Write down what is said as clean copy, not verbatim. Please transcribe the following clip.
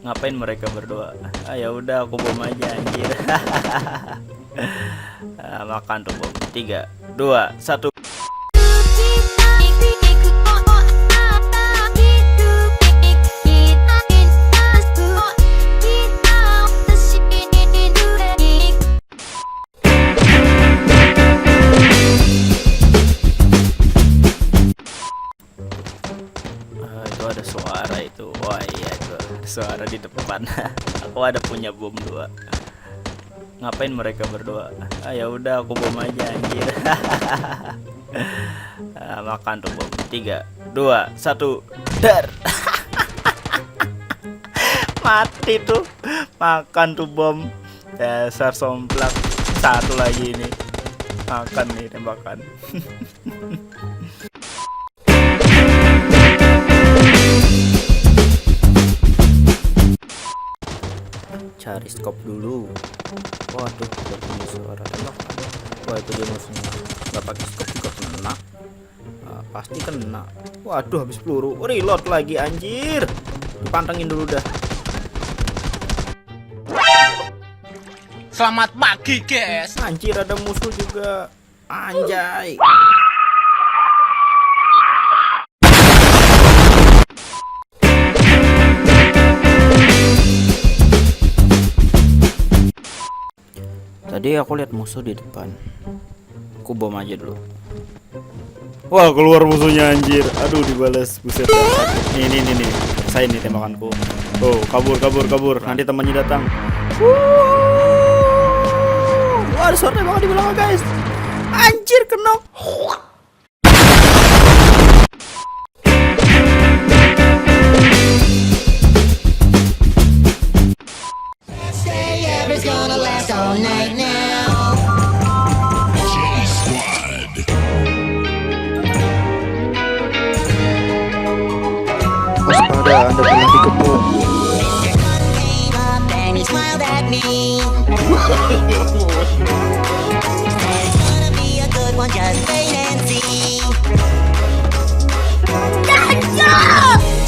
Ngapain mereka berdua? Ah ya udah aku bom aja anjir. Makan tuh bom. 3, 2, 1. Itu ada suara itu. Wah iya itu ada suara di depan. Aku ada punya bom 2. Ngapain mereka berdua? Ah ya udah aku bom aja anjir. Makan tuh bom. 3, 2, 1. Dar. Mati tuh. Makan tuh bom. Dasar somplak. Satu lagi ini. Makan nih tembakan. Cari scope dulu. Waduh, udah punya suara tembakan. Wah itu dia musuhnya. Gak pakai scope juga kena. Pasti kena. Waduh habis peluru. Reload lagi anjir. Dipantengin dulu dah. Selamat pagi guys. Anjir ada musuh juga. Anjay. Tadi aku lihat musuh di depan. Aku bom aja dulu. Wah keluar musuhnya anjir. Aduh dibalas. Buset. Nih. Saya nih tembakanku. Oh kabur. Nanti temannya datang. Wah ada suara tembakan di belakang guys. Anjir kena. Waspada, Anda telah dikepung. Gotcha!